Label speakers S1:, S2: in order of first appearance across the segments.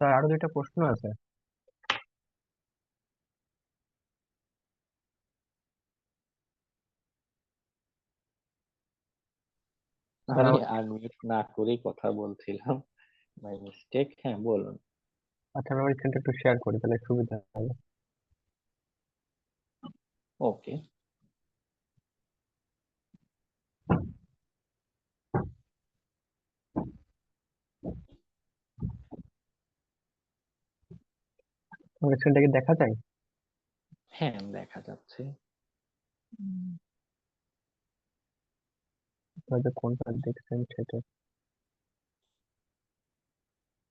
S1: তার আরো দুইটা প্রশ্ন আছে। স্যার
S2: আমি আনমিউট না করেই কথা বলছিলাম, মাই মিস্টেক। হ্যাঁ, বলুন।
S1: আচ্ছা, আমি আমার স্ক্রিনটা একটু শেয়ার করি তাহলে সুবিধা হবে।
S2: ওকে।
S1: আমার স্ক্রিনটা কি দেখা যায়?
S2: হ্যাঁ, দেখা যাচ্ছে।
S1: হয়তো কোনটা দেখছেন সেটা।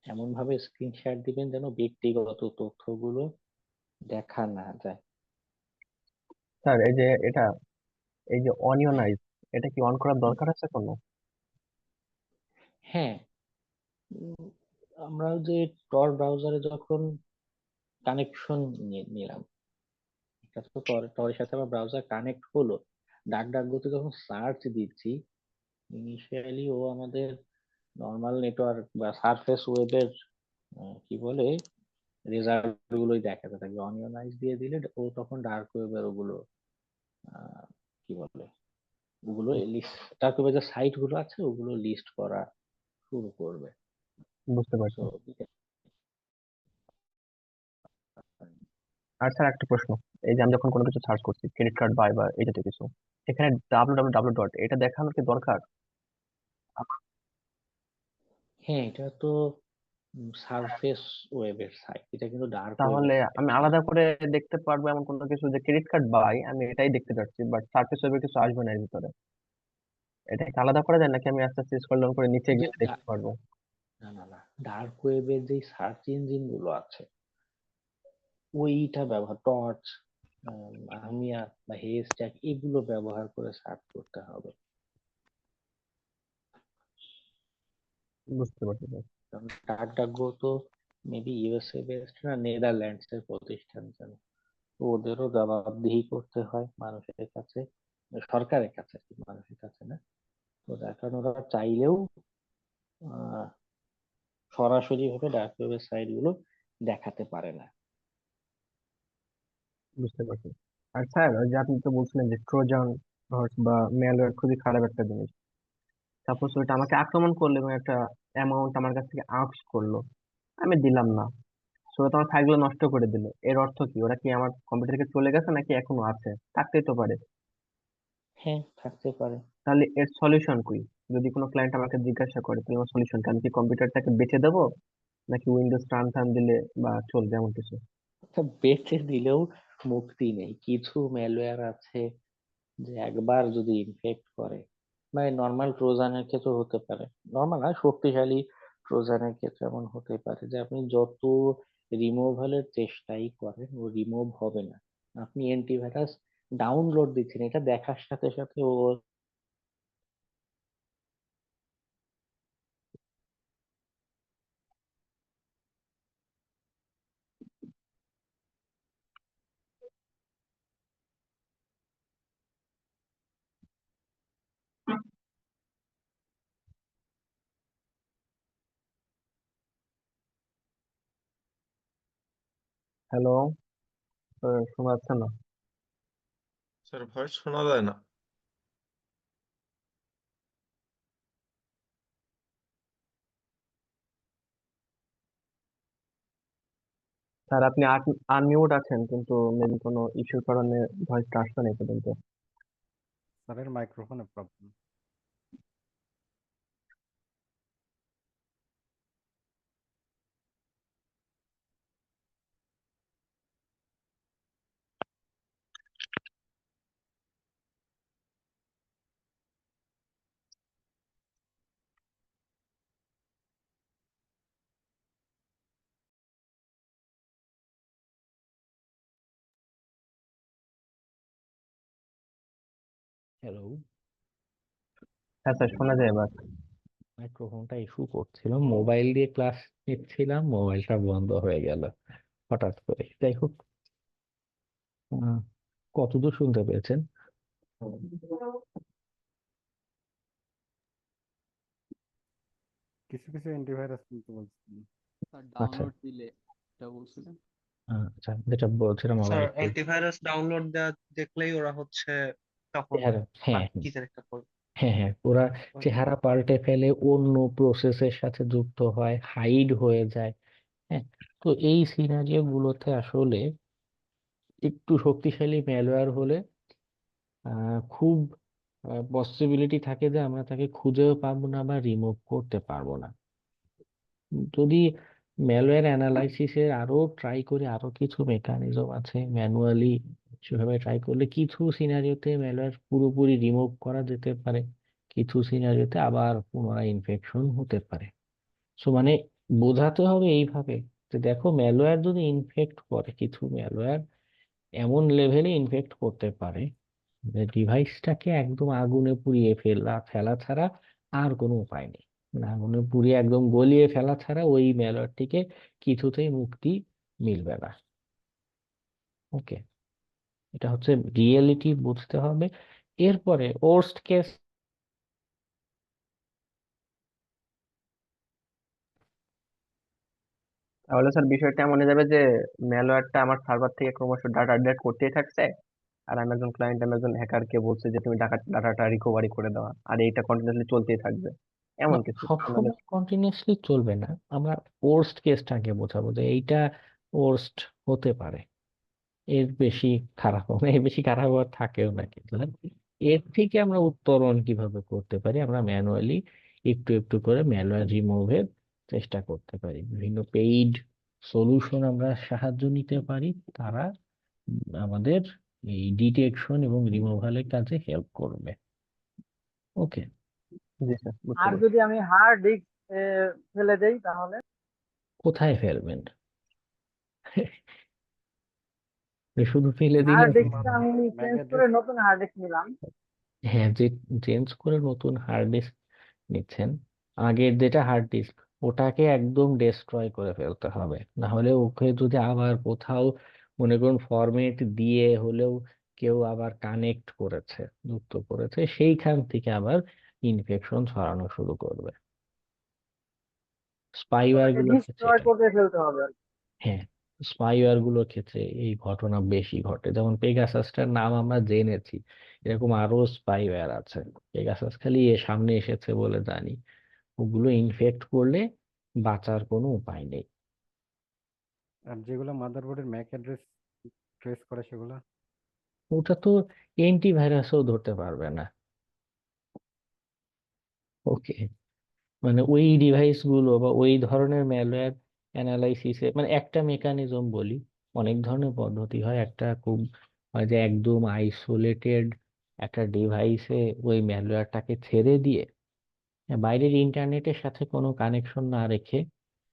S2: এমন ভাবে স্ক্রিনশট দিবেন যেন ব্যক্তিগত তথ্যগুলো দেখা না যায়।
S1: স্যার এই যে এটা, এই যে অনিয়নাইজ, এটা কি অন করার দরকার আছে কোনো?
S2: হ্যাঁ। উম, আমরা যে টর ব্রাউজারে যখন কানেকশন নিলাম, এটা তো টরের সাথে আমার ব্রাউজার কানেক্ট হলো, ডাক ডাক গতি যখন সার্চ দিচ্ছি, ইনিশিয়ালি ও আমাদের নর্মাল নেটওয়ার্ক বা সারফেস ওয়েবের কি বলে রেজাল্ট গুলোই দেখাতে থাকবে। অনিয়নাইজ দিয়ে দিলে ও তখন ডার্ক ওয়েবের ওগুলো আহ, কি বলে ওগুলো লিস্ট, ডার্ক ওয়েবের যে সাইট গুলো আছে ওগুলো লিস্ট করা শুরু করবে।
S1: বুঝতে পারছি।
S2: তো
S1: আর স্যার একটা প্রশ্ন, এই যে আমি যখন কোনো কিছু সার্চ করছি ক্রেডিট কার্ড বাই বা এই জাতীয় কিছু, এখানে www ডট এটা দেখানো কি দরকার?
S2: হ্যাঁ, এটা তো সারফেস ওয়েবের সাইট, এটা কিন্তু ডার্ক
S1: তাহলে
S2: ওয়েবের সাইট
S1: আমি
S2: না।
S1: আলাদা করে দেখতে পারবো এমন কোনো কিছু যে ক্রেডিট কার্ড বাই আমি এটাই দেখতে পাচ্ছি, বাট সার্ফেস ওয়েবে কিছু আসবে না এর ভিতরে? এটা কি আলাদা করা যায় নাকি আমি আস্তে আস্তে স্ক্রল ডাউন করে নিচে
S2: এই যে
S1: গিয়ে দেখতে পারবো?
S2: না না না, ডার্ক ওয়েবের যে সার্চ ইঞ্জিন গুলো আছে ওইটা ব্যবহার, টর্চ, আহমিয়া বা হেজট্যাগ এগুলো ব্যবহার করে সার্চ করতে হবে।
S1: বুঝতে পারছি স্যার।
S2: কারণ ডাকডাকগো তো মেবি ইউএসএ বেসড না, নেদারল্যান্ডস এর প্রতিষ্ঠান জানো। তো ওদেরও জবাবদিহি করতে হয় মানুষের কাছে, সরকারের কাছে আর কি, মানুষের কাছে না। তো যার কারণে ওরা চাইলেও আহ, সরাসরি ভাবে ডার্ক ওয়েবের সাইট গুলো দেখাতে পারে না।
S1: বুঝতে পারছি। আর স্যার ওই যে আপনি তো বলছিলেন যে ট্রোজান হর্স বা ম্যালওয়্যার খুবই খারাপ একটা জিনিস। সাপোজ ওইটা আমাকে আক্রমণ করলো এবং একটা অ্যামাউন্ট আমার কাছ থেকে আস্ক করলো, আমি দিলাম না, সো ওরা তো আমার ফাইলগুলো নষ্ট করে দিল, এর অর্থ কি? ওরা কি আমার কম্পিউটার থেকে চলে গেছে নাকি এখনো আছে? থাকতেই তো পারে।
S2: হ্যাঁ, থাকতে পারে।
S1: তাহলে এর সলিউশন কি? যদি কোনো ক্লায়েন্ট আমাকে জিজ্ঞাসা করে তাহলে আমার সলিউশন কি? আমি কি কম্পিউটারটাকে বেচে দেবো নাকি উইন্ডোজ টার্ন টার্ন দিলে বা চলবে এমন কিছু?
S2: তা বেঁচে দিলেও মুক্তি নেই। কিছু ম্যালওয়্যার আছে যে একবার যদি ইনফেক্ট করে, মানে নর্মাল ট্রোজানের ক্ষেত্রে হতে পারে, নর্মাল না শক্তিশালী ট্রোজানের ক্ষেত্রে এমন হতে পারে যে আপনি যত রিমুভালের চেষ্টাই করেন ও রিমুভ হবে না। আপনি অ্যান্টিভাইরাস ডাউনলোড দিচ্ছেন, এটা দেখার সাথে সাথে ও
S1: হ্যালো, শোনা যাচ্ছে না?
S3: স্যার ভয়েস শোনা যায় না।
S1: স্যার আপনি আনমিউট আছেন কিন্তু মেবি কোনো ইস্যুর কারণে ভয়েসটা আসছে না এই পর্যন্ত।
S4: স্যারের মাইক্রোফোনে প্রবলেম।
S2: হ্যালো।
S1: হ্যাঁ স্যার, শোনা যায় এবার।
S2: মাইক্রোফোনটা ইস্যু করছিল, মোবাইল দিয়ে ক্লাস নিচ্ছিলাম, মোবাইলটা বন্ধ হয়ে গেল হঠাৎ করে। যাই হোক, আহ, কতদূর শুনতে পেয়েছেন?
S4: কিছু কিছু অ্যান্টিভাইরাস কিন্তু বলছিলেন।
S5: স্যার
S6: আচ্ছা
S5: ডাউনলোড দিলে এটা বলছিলেন।
S6: আচ্ছা, যেটা বলছিলাম আবার
S7: স্যার
S6: একটু
S7: অ্যান্টিভাইরাস ডাউনলোড দেওয়া দেখলেই ওরা হচ্ছে তখন
S6: চেহারা, হ্যাঁ
S7: কি যেন একটা করবে।
S6: হ্যাঁ হ্যাঁ, ওরা চেহারা পাল্টে ফেলে, অন্য প্রসেসের সাথে যুক্ত হয়, হাইড হয়ে যায়। হ্যাঁ, তো এই সিনারিও গুলোতে আসলে একটু শক্তিশালী ম্যালওয়্যার হলে খুব পসিবিলিটি থাকে যে আমরা তাকে খুঁজেও পাবো না বা রিমুভ করতে পারবো না। যদি ম্যালওয়্যার অ্যানালাইসিসের আরো ট্রাই করে, আরো কিছু মেকানিজম আছে ম্যানুয়ালি, সেভাবে ট্রাই করলে কিছু সিনারিওতে ম্যালওয়্যার পুরোপুরি রিমুভ করা যেতে পারে, কিছু সিনারিওতে আবার পুনরায় ইনফেকশন হতে পারে। সো মানে বোঝাতে হবে এইভাবে যে দেখো, ম্যালওয়্যার যদি ইনফেক্ট করে, কিছু ম্যালওয়্যার এমন লেভেলে ইনফেক্ট করতে পারে যে ডিভাইসটাকে একদম আগুনে পুড়িয়ে ফেলা ফেলা ছাড়া আর কোনো উপায় নেই। মানে আগুনে পুড়িয়ে একদম গলিয়ে ফেলা ছাড়া ওই ম্যালওয়্যারটিকে কিছুতেই মুক্তি মিলবে না। ওকে, এটা হচ্ছে রিয়েলিটি, বুঝতে হবে। এরপরে ওর্স্ট কেস,
S1: তাহলে স্যার বিষয়টা এমন হয়ে যাবে যে ম্যালওয়্যারটা আমার সার্ভার থেকে ক্রমশ ডাটা ডিলিট করতেই থাকছে, আর আমি একজন ক্লায়েন্ট, আমি একজন হ্যাকারকে বলছি যে তুমি ডাটাটা রিকভারি করে দেওয়া, আর এইটা কন্টিনিউসলি চলতেই থাকবে,
S6: না
S1: এমন কিছু মানে।
S6: সবসময় কন্টিনিউসলি চলবে না, আমরা ওর্স্ট কেসটাকে বোঝাবো যে এইটা ওর্স্ট হতে পারে, এর বেশি খারাপ হবে, এর বেশি খারাপ হওয়ার থাকেও না। কিন্তু হ্যাঁ, এর থেকে আমরা উত্তরণ কিভাবে করতে পারি, আমরা ম্যানুয়ালি একটু একটু করে ম্যানুয়াল রিমুভের চেষ্টা করতে পারি। বিভিন্ন পেইড সলিউশন আমরা সাহায্য নিতে পারি, তারা আমাদের এই ডিটেকশন এবং রিমুভালের কাজে হেল্প করবে। ওকে,
S1: জি স্যার, বুঝতে
S8: আর
S1: পারছি।
S8: যদি আমি হার্ড ডিস্ক ফেলে দেই তাহলে?
S6: কোথায় ফেলবেন? শুধু ফেলে দিলে
S8: হার্ড
S6: হবে
S8: ডিস্কটা
S6: না।
S8: আমি
S4: ম্যাক
S8: চেঞ্জ করে
S4: অ্যাড্রেস।
S8: নতুন হার্ড ডিস্ক নিলাম।
S6: হ্যাঁ, যে চেঞ্জ করে নতুন হার্ড ডিস্ক নিচ্ছেন, আগের যেটা হার্ড ডিস্ক ওটাকে একদম ডেস্ট্রয় করে ফেলতে হবে। না হলে ওকে যদি আবার কোথাও মনে করুন ফরম্যাট দিয়ে হলেও কেউ আবার কানেক্ট করেছে, যুক্ত করেছে, সেইখান থেকে আবার ইনফেকশন ছড়ানো শুরু করবে। স্পাইওয়্যার
S8: ওটাকে
S6: গুলোর ক্ষেত্রে
S8: ডিস্ট্রয়
S6: এটা,
S8: করে ফেলতে হবে আর কি।
S6: হ্যাঁ, স্পাইওয়্যার গুলোর ক্ষেত্রে এই ঘটনা বেশি ঘটে। যেমন পেগাসাসটার নাম আমরা জেনেছি, এরকম আরো স্পাইওয়্যার আছে। পেগাসাস খালি সামনে এসেছে বলে জানি, ওগুলো ইনফেক্ট করলে বাঁচার কোনো উপায় নেই।
S4: আর যেগুলো মাদারবোর্ডের ম্যাক অ্যাড্রেস ট্রেস করে সেগুলো।
S6: ওটা তো অ্যান্টিভাইরাসও ধরতে পারবে না। ওকে, মানে ওই ডিভাইস গুলো বা ওই ধরনের ম্যালওয়্যার অ্যানালাইসিসে মানে একটা মেকানিজম বলি, অনেক ধরনের পদ্ধতি হয়। একটা খুব হয় যে একদম আইসোলেটেড একটা ডিভাইসে ওই ম্যালওয়্যারটাকে ছেড়ে দিয়ে, বাইরের ইন্টারনেটের সাথে কোনো কানেকশন না রেখে,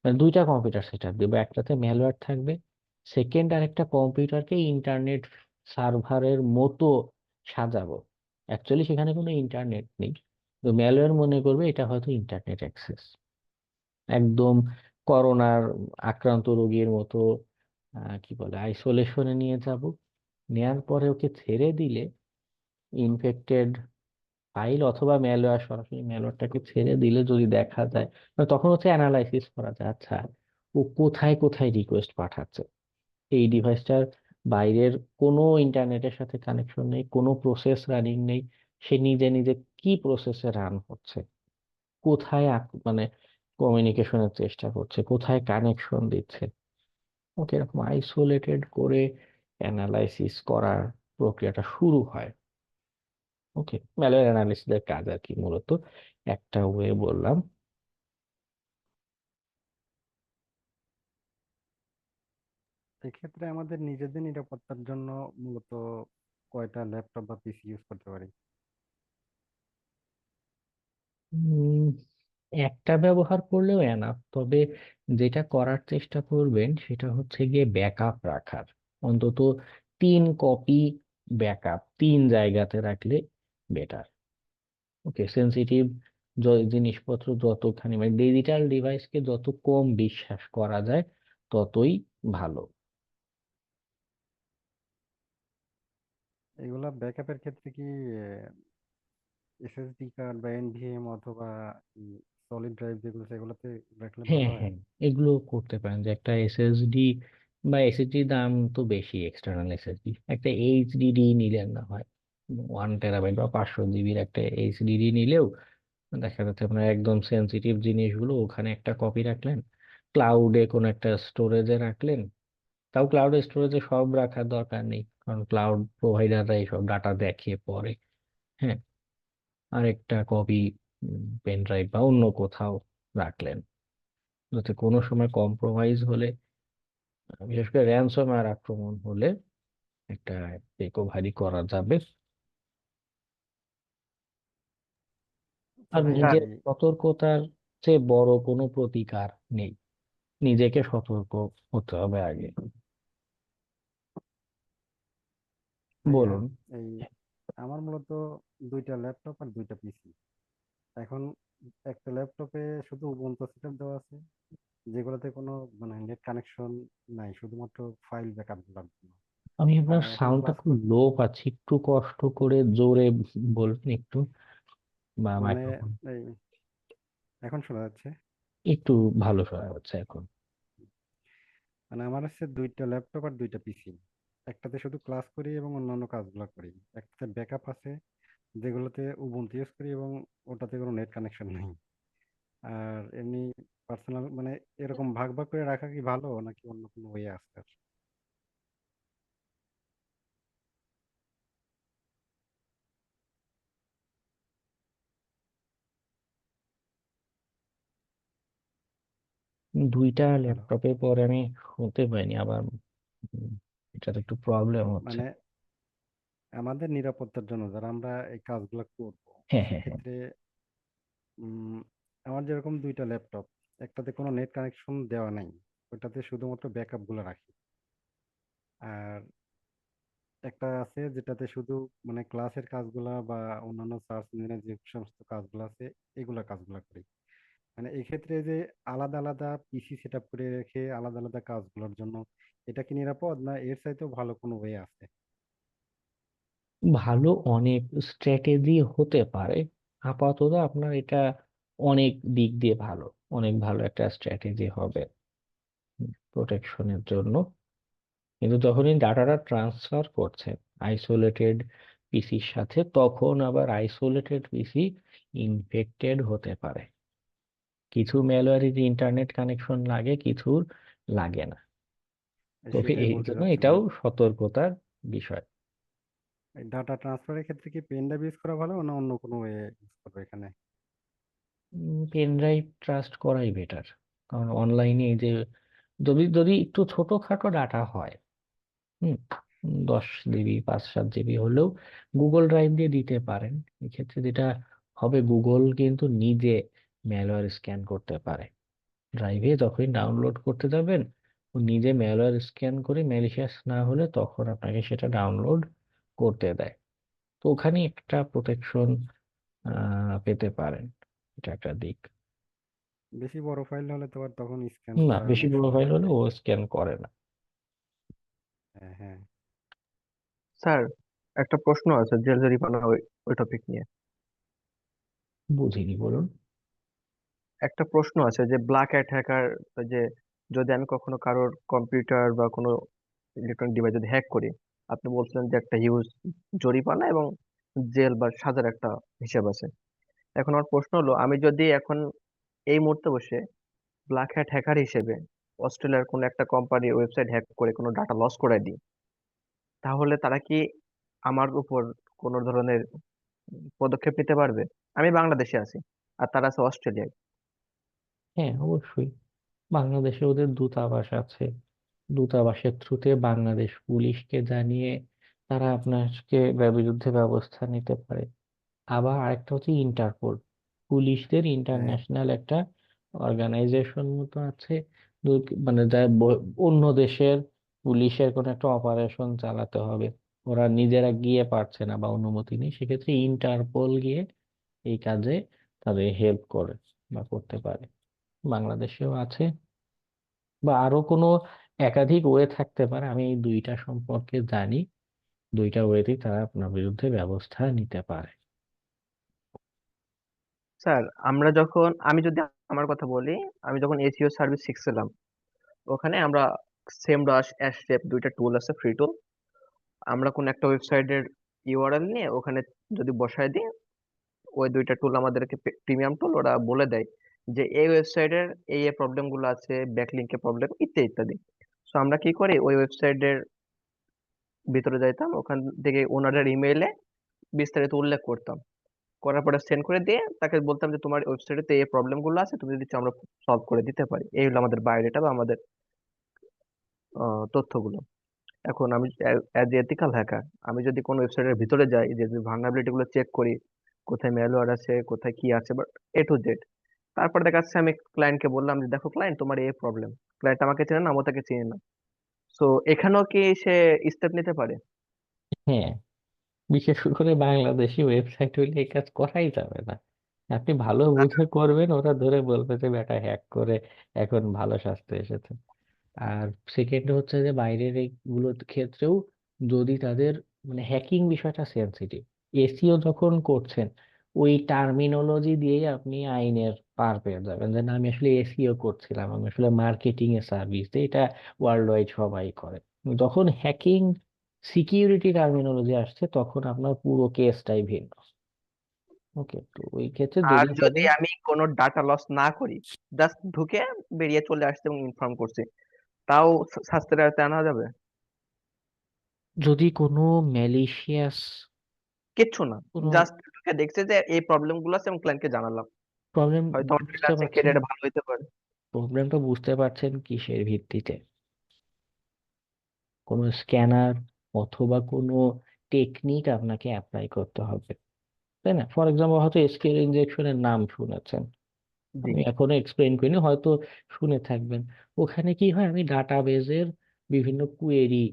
S6: মানে দুইটা কম্পিউটার সেট আপ দেবো, একটাতে ম্যালওয়্যার থাকবে, সেকেন্ড আর একটা কম্পিউটারকে ইন্টারনেট সার্ভারের মতো সাজাবো। অ্যাকচুয়ালি সেখানে কোনো ইন্টারনেট নেই, তো ম্যালওয়্যার মনে করবে এটা হয়তো ইন্টারনেট অ্যাক্সেস। একদম করোনার আক্রান্ত রোগীর মতো কি বলে আইসোলেশনে নিয়ে যাব, নেয়ার পরে ওকে ছেড়ে দিলে ইনফেক্টেড ফাইল অথবা ম্যালওয়্যার, সরাসরি ম্যালওয়্যারটাকে ছেড়ে দিলে যদি দেখা যায়, মানে তখন হচ্ছে অ্যানালাইসিস করা যায়, আচ্ছা ও কোথায় কোথায় রিকোয়েস্ট পাঠাচ্ছে। এই ডিভাইসটার বাইরের কোনো ইন্টারনেটের সাথে কানেকশন নেই, কোনো প্রসেস রানিং নেই, সে নিজে নিজে কি প্রসেসে রান হচ্ছে, কোথায় মানে কমিউনিকেশনের চেষ্টা করছে, কোথায় কানেকশন দিচ্ছে। ওকে, এরকম আইসোলেটেড করে অ্যানালাইসিস করার প্রক্রিয়াটা শুরু হয়। ওকে, ম্যালওয়্যার অ্যানালিসিসের কাজ আর কি, মূলত একটা ওয়ে বললাম।
S4: এক্ষেত্রে আমাদের নিজেদের নিরাপত্তার জন্য মূলত কয়টা ল্যাপটপ বা পিসি ইউজ করতে পারি?
S6: উম, একটা ব্যবহার করলেও এনাফ, তবে যেটা করার চেষ্টা করবেন সেটা হচ্ছে গিয়ে ব্যাকআপ রাখার, অন্তত 3 কপি ব্যাকআপ 3 জায়গাতে রাখলে বেটার। ওকে, সেন্সিটিভ জিনিসপত্র যতখানি, মানে ডিজিটাল ডিভাইসকে যত কম বিশ্বাস করা যায় ততই ভালো।
S4: এগুলা ব্যাকআপের ক্ষেত্রে কি এসএসডি কার্ড বা এনভিএম অথবা সলিড ড্রাইভ যেগুলো সেগুলোতে রাখলে ভালো
S6: হ্যাঁ
S4: হয়।
S6: হ্যাঁ, এগুলো করতে পারেন যে একটা এসএসডি বা এসএসডি দাম তো বেশি, এক্সটার্নাল এসএসডি একটা এইচডিডি নিলেন না হয় 1 টেরাবাইট বা 500 জিবির একটা এইচডিডি নিলেও দেখা যাচ্ছে আপনার একদম সেন্সিটিভ জিনিসগুলো ওখানে একটা কপি রাখলেন, ক্লাউডে কোনো একটা স্টোরেজে রাখলেন। তাও ক্লাউড স্টোরেজে সব রাখার দরকার নেই, কারণ ক্লাউড প্রোভাইডাররা এইসব ডাটা দেখে পরে। হ্যাঁ, আর একটা কপি পেন ড্রাইভ বা অন্য কোথাও রাখলেন, যাতে কোনো সময় কম্প্রোমাইজ হলে, বিশেষ করে র্যানসমওয়্যার আক্রমণ হলে একটা রিকভারি করা যাবে।
S4: আচ্ছা
S6: আর
S4: ভাইয়া
S1: স্যার,
S6: নিজের সতর্কতার চেয়ে বড় কোনো প্রতিকার নেই, নিজেকে সতর্ক হতে হবে আগে।
S4: ভাইয়া
S6: বলুন।
S4: এই আমার মূলত দুইটা ল্যাপটপ আর দুইটা পিসি। এখন একটা ল্যাপটপে শুধু উবুন্টু সেটআপ দেওয়া আছে, যেগুলোতে কোনো মানে নেট কানেকশন নাই, শুধুমাত্র ফাইল ব্যাকআপ দেওয়ার জন্য।
S6: আমি আপনার
S4: এখন
S6: সাউন্ডটা
S4: ক্লাস
S6: খুব লো পাচ্ছি, একটু কষ্ট করে জোরে বলুন একটু, বা
S4: মানে
S6: মাইক্রোফোন
S4: এই এখন শোনা যাচ্ছে?
S6: একটু ভালো শোনা যাচ্ছে এখন।
S4: মানে আমার হচ্ছে দুইটা ল্যাপটপ আর দুইটা পিসি। একটাতে শুধু ক্লাস করি এবং অন্যান্য কাজগুলো করি। একটাতে ব্যাকআপ আছে, যেগুলোতে উবুন্টু ইউজ করি এবং ওটাতে কোনো নেট কানেকশন নেই। আর এমনি পার্সোনাল মানে এরকম ভাগ ভাগ করে রাখা কি ভালো, নাকি অন্য কোনো ওয়ে আছে আর?
S6: দুইটা
S4: হ্যালো।
S6: ল্যাপটপে পরে আমি শুনতে পাইনি আবার, উম, এটাতে একটু প্রবলেম হচ্ছে।
S4: মানে আমাদের নিরাপত্তার জন্য যারা আমরা এই কাজগুলো করব,
S6: হ্যাঁ হ্যাঁ হ্যাঁ।
S4: সেক্ষেত্রে উম, আমার যেরকম দুইটা ল্যাপটপ, একটাতে কোনো নেট কানেকশন দেওয়া নাই, ওটাতে শুধুমাত্র ব্যাকআপ গুলো রাখি। আর একটা আছে যেটাতে শুধু মানে ক্লাসের কাজগুলা বা অন্যান্য সার্চ ইঞ্জিনের যে সমস্ত কাজগুলো আছে, এগুলা কাজগুলো করি। মানে এই ক্ষেত্রে যে আলাদা আলাদা পিসি সেট আপ করে রেখে আলাদা আলাদা কাজগুলোর জন্য, এটা কি নিরাপদ, না এর চাইতেও ভালো কোনো ওয়ে আছে?
S6: ভালো অনেক স্ট্র্যাটেজি হতে পারে, আপাতত আপনার এটা অনেক দিক দিয়ে ভালো, অনেক ভালো একটা স্ট্র্যাটেজি হবে প্রোটেকশনের জন্য। কিন্তু যখনই ডাটাটা ট্রান্সফার করছেন আইসোলেটেড পিসির সাথে, তখন আবার আইসোলেটেড পিসি ইনফেক্টেড হতে পারে। কিছু ম্যালওয়্যারের ইন্টারনেট কানেকশন লাগে, কিছুর লাগে না। তবে
S4: সেটাই
S6: এই
S4: বলতে
S6: জন্য
S4: চাচ্ছিলাম।
S6: এটাও সতর্কতার বিষয়।
S4: এই ডাটা ট্রান্সফারের ক্ষেত্রে কি পেন ড্রাইভ ইউজ করা ভালো, না অন্য কোনো ওয়ে ইউজ করবো এখানে?
S6: পেন ড্রাইভ ট্রাস্ট করাই বেটার, কারণ অনলাইনে এই যে যদি যদি একটু ছোটখাটো ডাটা হয়, হুম 10 জিবি 5-7 জিবি হলেও গুগল ড্রাইভ দিয়ে দিতে পারেন। এক্ষেত্রে যেটা হবে, গুগল কিন্তু নিজে ম্যালওয়্যার স্ক্যান করতে পারে। ড্রাইভে যখনই ডাউনলোড করতে যাবেন, ও নিজে ম্যালওয়্যার স্ক্যান করে ম্যালিশিয়াস না হলে তখন আপনাকে সেটা ডাউনলোড করতে দেয়। তো ওখানে একটা প্রোটেকশন পেতে পারেন, এটা একটা দিক।
S4: বেশি বড় ফাইল হলে তো আর তখন স্ক্যান
S6: না,
S4: করা
S6: বেশি
S4: অনেক
S6: বড়
S4: সময়
S6: ফাইল হলে
S4: লাগে।
S6: ও স্ক্যান করে না।
S4: হ্যাঁ হ্যাঁ।
S1: স্যার, একটা প্রশ্ন আছে জেল জরিমানা ওই টপিক নিয়ে।
S6: বুঝিনি, বলুন।
S1: একটা প্রশ্ন আছে যে ব্ল্যাক হ্যাট হ্যাকার, যে যদি আমি কখনো কারোর কম্পিউটার বা কোনো ইলেকট্রনিক ডিভাইস যদি হ্যাক করি, আপনি বলছিলেন যে একটা হিউজ জরিমানা এবং জেল বা সাজার একটা হিসাব আছে। এখন আমার প্রশ্ন হলো, আমি যদি এখন এই মুহূর্তে বসে ব্ল্যাক হ্যাট হ্যাকার হিসেবে অস্ট্রেলিয়ার কোনো একটা কোম্পানির ওয়েবসাইট হ্যাক করে কোনো ডাটা লস করে দিই, তাহলে তারা কি আমার উপর কোনো ধরনের পদক্ষেপ নিতে পারবে? আমি বাংলাদেশে আছি আর তারা আছে অস্ট্রেলিয়ায়।
S6: হ্যাঁ অবশ্যই, বাংলাদেশে ওদের দূতাবাস আছে, দূতাবাসের থ্রুতে বাংলাদেশ পুলিশকে জানিয়ে তারা আপনাকে বিরুদ্ধে ব্যবস্থা নিতে পারে। আবার আরেকটা হচ্ছে ইন্টারপোল, পুলিশদের
S4: হ্যাঁ,
S6: ইন্টারন্যাশনাল একটা অর্গানাইজেশন মতো আছে। মানে যা অন্য দেশের পুলিশের কোনো একটা অপারেশন চালাতে হবে, ওরা নিজেরা গিয়ে পারছে না বা অনুমতি নেই, সেক্ষেত্রে ইন্টারপোল গিয়ে এই কাজে তাদের হেল্প করে বা করতে পারে। বাংলাদেশেও আছে, বা আরো কোনো একাধিক ওয়ে থাকতে পারে, আমি এই দুইটা সম্পর্কে জানি। দুইটা ওয়েতেই তারা আপনার বিরুদ্ধে ব্যবস্থা নিতে পারে।
S1: স্যার আমি যদি আমার কথা বলি, আমি যখন এসইও সার্ভিস শিখছিলাম, ওখানে আমরা সেমডাস অ্যাশটেপ দুইটা টুল আছে, ফ্রি টুল। আমরা কোন একটা ওয়েবসাইটের ইউআরএল নিয়ে ওখানে যদি বসায় দিই, ওই দুইটা টুল আমাদেরকে, প্রিমিয়াম টুল, ওরা বলে দেয় যে এই ওয়েবসাইটের এই এই প্রবলেম গুলো আছে, ব্যাকলিংকের প্রবলেম ইত্যাদি ইত্যাদি। তো আমরা কি করি, ওই ওয়েবসাইটের ভিতরে যাইতাম, ওখান থেকে ওনাদের ইমেইলে বিস্তারিত উল্লেখ করতাম, করার পরে সেন্ড করে দিয়ে তাকে বলতাম যে তোমার ওয়েবসাইটে এই প্রবলেম গুলো আছে, তুমি যদি চাও আমরা সলভ করে দিতে পারি। এই হলো আমাদের বায়োডেটা বা আমাদের তথ্যগুলো। এখন আমি অ্যাজ এথিক্যাল হ্যাকার, আমি যদি কোনো ওয়েবসাইটের ভিতরে যাই, যে ভালনারেবিলিটি গুলো চেক করি, কোথায় ম্যালওয়্যার আছে, কোথায় কি আছে, বাট A to Z, তারপর দেখা যাচ্ছে আমি ক্লায়েন্টকে বললাম যে দেখো ক্লায়েন্ট, তোমার এই প্রবলেম। ক্লায়েন্ট আমাকে চেনে না, আমি তাকে চিনি না। সো এখানেও কি সে স্টেপ নিতে পারে?
S6: হ্যাঁ, বিশেষ করে বাংলাদেশি ওয়েবসাইট হইলে এই কাজ করাই যাবে না। আপনি ভালো বুঝে করবেন, ওরা ধরে বলবে যে বেটা হ্যাক করে এখন ভালো স্বাস্থ্য এসেছে। আর সেকেন্ড হচ্ছে যে বাইরের এইগুলোর ক্ষেত্রেও যদি তাদের মানে হ্যাকিং বিষয়টা সেন্সিটিভ, এসইও যখন করছেন ওই টার্মিনোলজি দিয়েই আপনি আইনের পার পেয়ে যাবেন, যে না আমি আসলে এসইও করছিলাম, আমি আসলে মার্কেটিং এ সার্ভিস দিই, এটা ওয়ার্ল্ড ওয়াইড সবাই করে। যখন হ্যাকিং সিকিউরিটি টার্মিনোলজি আসছে তখন আপনার পুরো কেসটাই ভিন্ন। ওকে, তো ওই ক্ষেত্রে
S1: আর
S6: যদি
S1: যদি
S6: তাদের
S1: আমি কোনো ডাটা লস না করি, জাস্ট ঢুকে বেরিয়ে চলে আসছে এবং ইনফর্ম করছি, তাও শাস্তির আওতায় আনা যাবে?
S6: যদি কোনো ম্যালিশিয়াস
S1: কিচ্ছু না,
S6: কোনো
S1: জাস্ট ঢুকে দেখছে যে এই প্রবলেম গুলো আছে এবং ক্লায়েন্টকে জানালাম,
S6: প্রবলেম
S1: হয়তো আমার
S6: বুঝতে
S1: ফ্রিল্যান্সিং
S6: পারছেন,
S1: ক্যারিয়ার ভালো হতে পারে।
S6: প্রবলেমটা বুঝতে পারছেন কিসের ভিত্তিতে? কোনো স্ক্যানার অথবা কোনো টেকনিক আপনাকে অ্যাপ্লাই করতে হবে, তাই না? ফর এক্সাম্পল হয়তো এসকিউএল ইনজেকশনের নাম শুনেছেন,
S1: জি।
S6: আমি এখনো এক্সপ্লেইন করিনি, হয়তো শুনে থাকবেন। ওখানে কি হয়, আমি ডাটাবেজের বিভিন্ন কুয়েরি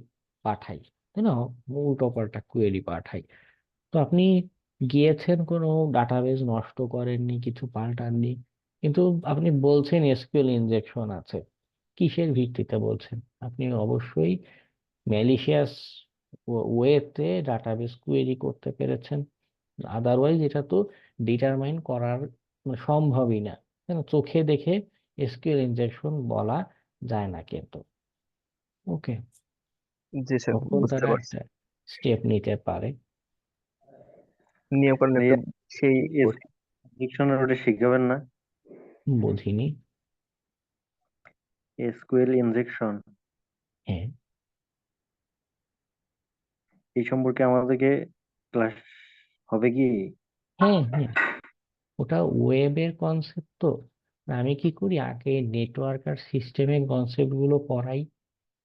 S6: পাঠাই, তাই না? উল্টো পাল্টা কুয়েরি পাঠাই। তো আপনি গিয়েছেন, কোনো ডাটাবেজ নষ্ট করেননি, কিছু পাল্টাননি, কিন্তু আপনি বলছেন এসকিউএল ইনজেকশন আছে। কিসের ভিত্তিতে বলছেন? আপনি অবশ্যই ম্যালিশিয়াস ওয়েতে ডাটাবেস কোয়েরি করতে পেরেছেন, আদারওয়াইজ এটা তো ডিটারমাইন করার মানে সম্ভবই না, তাই না? চোখে দেখে এসকিউএল ইনজেকশন বলা যায় না কিন্তু। ওকে,
S1: জি স্যার,
S6: তখন
S1: বুঝতে
S6: তারা
S1: পারছি।
S6: একটা স্টেপ নিতে পারে।
S1: নিয়মকানুন একটু
S9: ভাইয়া
S1: সেই
S9: ডিকশনারি ওটা শিখাবেন না?
S6: বুঝিনি।
S9: এসকিউএল ইনজেকশন
S6: হ্যাঁ,
S9: এই সম্পর্কে আমাদেরকে ক্লাস হবে কি?
S6: হ্যাঁ, হ্যাঁ, ওটা ওয়েবের কনসেপ্ট তো। আমি কি করি, আগে নেটওয়ার্ক আর সিস্টেমের কনসেপ্ট গুলো পড়াই,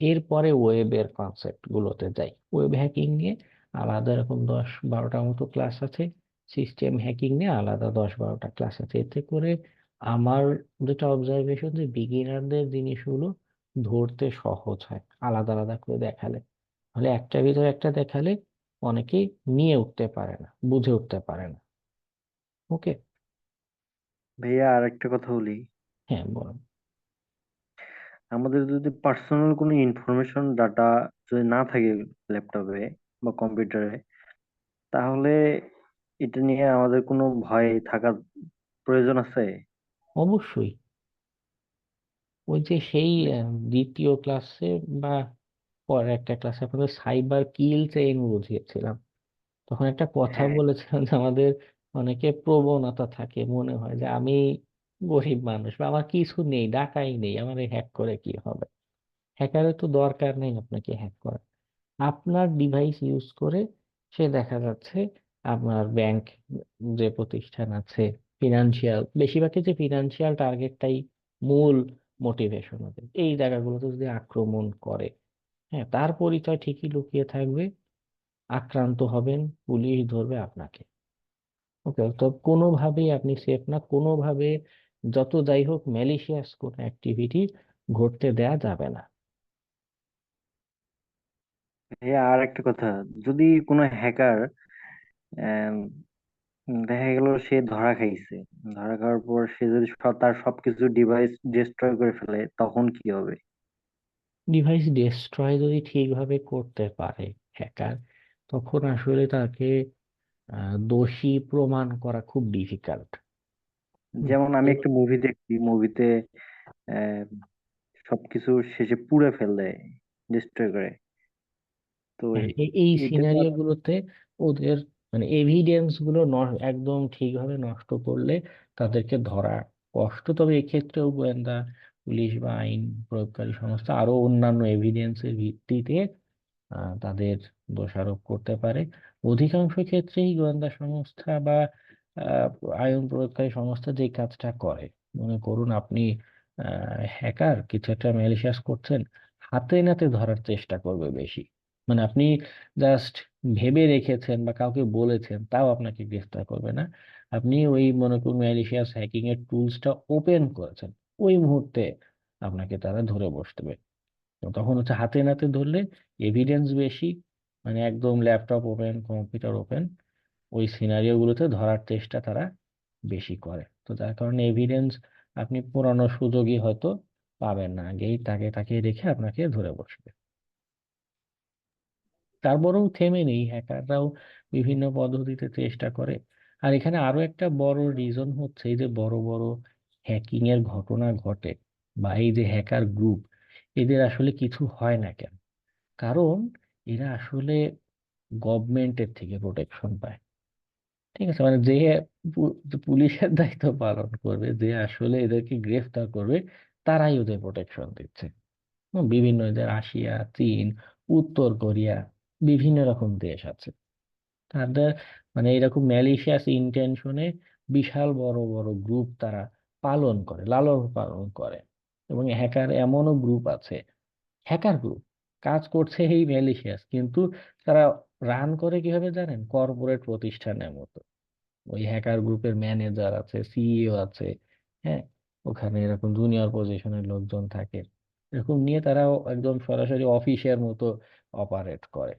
S6: এরপরে ওয়েবের কনসেপ্ট গুলোতে যাই। ওয়েব হ্যাকিং নিয়ে আলাদা এরকম 10-12টার মতো ক্লাস আছে, সিস্টেম হ্যাকিং নিয়ে আলাদা 10-12টা ক্লাস আছে। এতে করে আমার যেটা অবজারভেশন, যে বিগিনারদের জিনিসগুলো ধরতে সহজ হয় আলাদা আলাদা করে দেখালে। তাহলে একটার ভিতরে একটা দেখালে অনেকেই নিয়ে উঠতে পারে না, বুঝে উঠতে পারে না। ওকে,
S9: ভাইয়া আর একটা কথা বলি,
S6: হ্যাঁ বলুন।
S9: আমাদের যদি পার্সোনাল কোনো ইনফরমেশন ডাটা যদি না থাকে ল্যাপটপে বা কম্পিউটারে, তাহলে এটা নিয়ে আমাদের কোনো ভয় থাকার প্রয়োজন আছে?
S6: অবশ্যই, ওই যে সেই দ্বিতীয় ক্লাসে বা পরের একটা ক্লাসে আপনাদের সাইবার কিল চেইন বুঝিয়েছিলাম, তখন একটা কথা
S9: হ্যাঁ,
S6: বলেছিলাম যে আমাদের অনেকে প্রবণতা থাকে, মনে হয় যে আমি গরিব মানুষ বা আমার কিছু নেই, টাকাই নেই, আমার হ্যাক করে কি হবে। হ্যাকারের তো দরকার নেই আপনাকে হ্যাক করা। আপনার ডিভাইস ইউজ করে সে দেখা যাচ্ছে আপনার ব্যাংক, যে প্রতিষ্ঠান আছে, ফিনান্সিয়াল, বেশিরভাগই যে ফিনান্সিয়াল টার্গেটটাই মূল মোটিভেশন ওদের, এই জায়গাগুলোতে যদি আক্রমণ করে, হ্যাঁ, তার পরিচয় ঠিকই লুকিয়ে থাকবে, আক্রান্ত হবেন, পুলিশ ধরবে আপনাকে। ওকে, তো কোনোভাবেই আপনি সেফ না, কোনোভাবে যত যাই হোক ম্যালিশিয়াস কোনো অ্যাক্টিভিটি ঘটতে দেয়া যাবে না।
S9: ভাইয়া আর একটা কথা, যদি কোনো হ্যাকার দেখা গেল সে ধরা খাইছে, ধরা খাওয়ার পর সে যদি তার সবকিছু ডিভাইস ডিস্ট্রয় করে ফেলে, তখন কি হবে?
S6: ডিভাইস ডিস্ট্রয় যদি ঠিকভাবে করতে পারে হ্যাকার, তখন আসলে তাকে দোষী প্রমাণ করা খুব ডিফিকাল্ট।
S9: যেমন আমি একটা মুভি দেখছি, মুভিতে সবকিছু শেষে পুড়ে ফেলে, ডিস্ট্রয় করে। তো
S6: হ্যাঁ, এই
S9: এটা তো
S6: সিনারিও গুলোতে ওদের মানে এভিডেন্স গুলো একদম ঠিকভাবে নষ্ট করলে তাদেরকে ধরা কষ্ট। তবে এক্ষেত্রেও গোয়েন্দা পুলিশ বা আইন প্রয়োগকারী সংস্থা আরো অন্যান্য এভিডেন্সের ভিত্তিতে তাদের দোষারোপ করতে পারে। অধিকাংশ ক্ষেত্রেই গোয়েন্দা সংস্থা বা আহ, আইন প্রয়োগকারী সংস্থা যে কাজটা করে, মনে করুন আপনি হ্যাকার কিছু একটা ম্যালিশিয়াস করছেন, হাতে নাতে ধরার চেষ্টা করবে বেশি। মানে আপনি জাস্ট ভেবে রেখেছেন বা কাউকে বলেছেন, তাও আপনাকে গ্রেফতার করবে না। আপনি ওই মনে করুন ম্যালিশিয়াস হ্যাকিং এর টুলসটা ওপেন করেছেন, ওই মুহূর্তে আপনাকে তারা ধরে বসবে। তো তখন হচ্ছে হাতে নাতে ধরলে এভিডেন্স বেশি, মানে একদম ল্যাপটপ ওপেন, কম্পিউটার ওপেন, ওই সিনারিও গুলোতে ধরার চেষ্টা তারা বেশি করে। তো যার কারণে এভিডেন্স আপনি পুরানো সুযোগই হয়তো পাবেন না, আগেই তাকে তাকে রেখে আপনাকে ধরে বসবে। তারপরেও থেমে নেই, হ্যাকাররাও বিভিন্ন পদ্ধতিতে চেষ্টা করে। আর এখানে আরো একটা বড় রিজন হচ্ছে এই যে বড় বড় হ্যাকিং এর ঘটনা ঘটে বা এই যে হ্যাকার গ্রুপ, এদের আসলে কিছু হয় না কেন? কারণ এরা আসলে গভর্নমেন্টের থেকে প্রোটেকশন পায়। ঠিক আছে, মানে যে যে পুলিশের দায়িত্ব পালন করবে, যে আসলে এদেরকে গ্রেফতার করবে, তারাই ওদের প্রোটেকশন দিচ্ছে। বিভিন্ন যে রাশিয়া, চীন, উত্তর কোরিয়া, বিভিন্ন রকম দেশ আছে তাদের মানে এরকম ম্যালিশিয়াস ইন্টেনশনে বিশাল বড় বড় গ্রুপ তারা পালন করে, লালন পালন করে। এবং হ্যাকার এমনও গ্রুপ আছে, হ্যাকার গ্রুপ কাজ করছে এই ম্যালিশিয়াস, কিন্তু তারা রান করে কিভাবে জানেন? কর্পোরেট প্রতিষ্ঠানের মতো। ওই হ্যাকার গ্রুপের ম্যানেজার আছে, সিইও আছে, হ্যাঁ, ওখানে এরকম জুনিয়র পজিশনের লোকজন থাকে, এরকম নিয়ে তারাও একদম সরাসরি অফিসের মতো অপারেট করে,